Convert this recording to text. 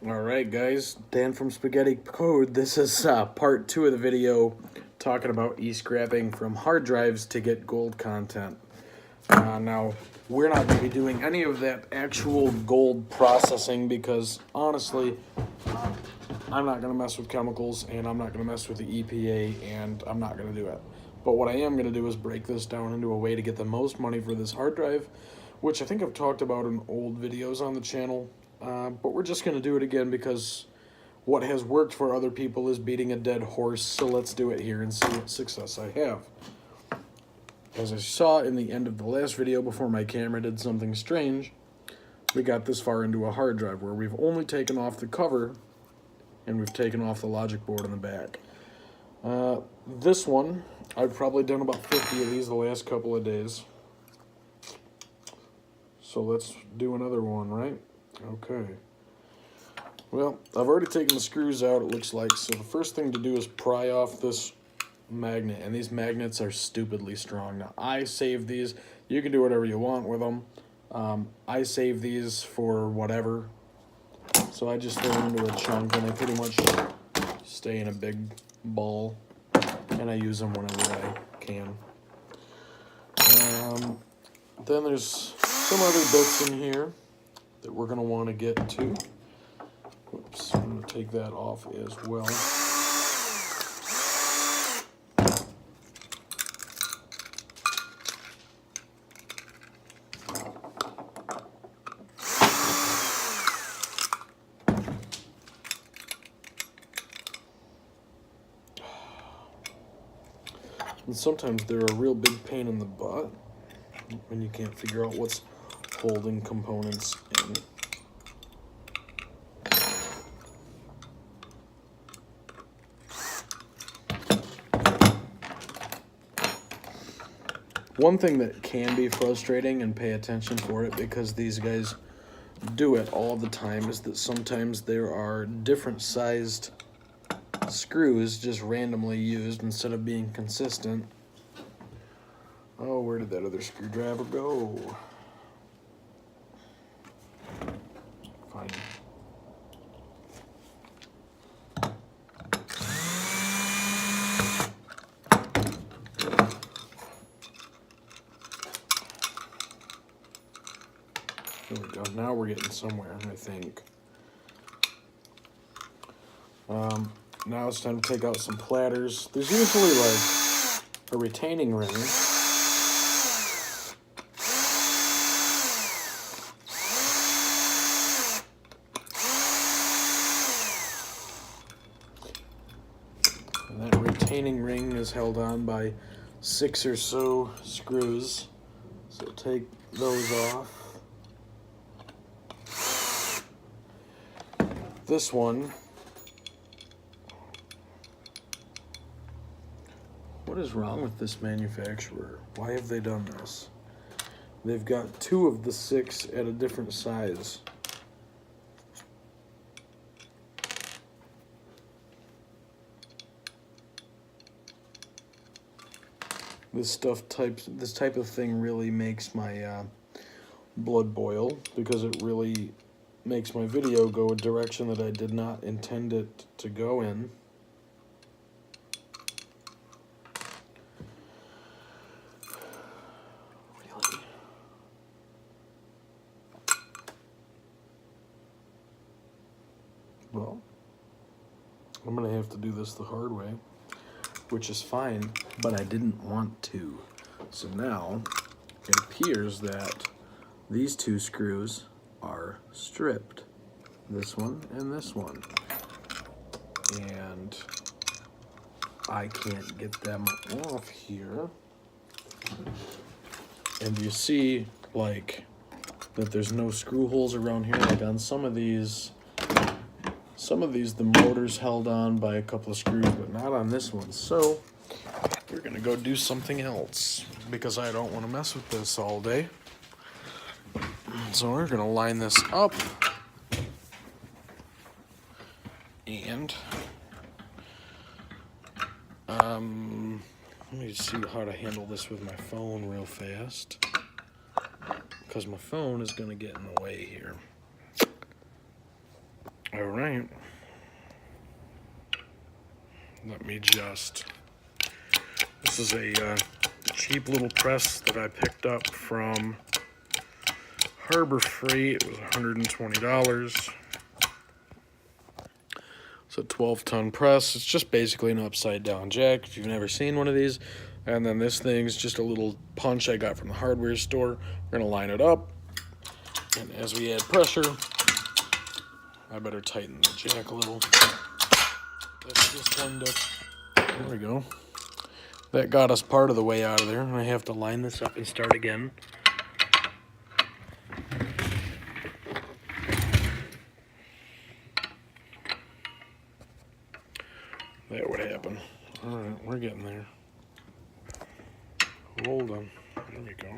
Alright guys, Dan from Spaghetti Code. This is part 2 of the video talking about e-scrapping from hard drives to get gold content. Now, we're not going to be doing any of that actual gold processing because honestly, I'm not going to mess with chemicals and I'm not going to mess with the EPA and I'm not going to do it. But what I am going to do is break this down into a way to get the most money for this hard drive, which I think I've talked about in old videos on the channel. But we're just going to do it again because what has worked for other people is beating a dead horse, so let's do it here and see what success I have. As I saw in the end of the last video before my camera did something strange, we got this far into a hard drive where we've only taken off the cover and we've taken off the logic board in the back. This one, I've probably done about 50 of these the last couple of days. So let's do another one, right? Okay. Well, I've already taken the screws out, it looks like, so the first thing to do is pry off this magnet, and these magnets are stupidly strong. Now, I save these. You can do whatever you want with them. I save these for whatever, so I just throw them into a chunk, and they pretty much stay in a big ball, and I use them whenever I can. Then there's some other bits in here that we're going to want to get to. Whoops, I'm going to take that off as well. And sometimes they're a real big pain in the butt when you can't figure out what's holding components in. One thing that can be frustrating, and pay attention for it because these guys do it all the time, is that sometimes there are different sized screws just randomly used instead of being consistent. Oh, where did that other screwdriver go? Fine. There we go. Now we're getting somewhere, I think. Now it's time to take out some platters. There's usually like a retaining ring. And that retaining ring is held on by 6 or so screws. So take those off. This one, what is wrong with this manufacturer? Why have they done this? They've got 2 of the 6 at a different size. This type of thing really makes my blood boil, because it really makes my video go a direction that I did not intend it to go in. Really? Well, I'm gonna have to do this the hard way, which is fine, but I didn't want to. So now it appears that these 2 screws are stripped, this one and this one, and I can't get them off here. And you see like that there's no screw holes around here. Like on some of these the motor's held on by a couple of screws, but not on this one. So we're gonna go do something else because I don't want to mess with this all day. So we're gonna line this up, and let me see how to handle this with my phone real fast, because my phone is gonna get in the way here. All right. Let me just... This is a cheap little press that I picked up from Harbor Freight. It was $120. It's a 12-ton press. It's just basically an upside-down jack, if you've never seen one of these. And then this thing's just a little punch I got from the hardware store. We're going to line it up. And as we add pressure, I better tighten the jack a little. That's just lined up. There we go. That got us part of the way out of there. I have to line this up and start again. That would happen. All right, we're getting there. Hold on. There we go.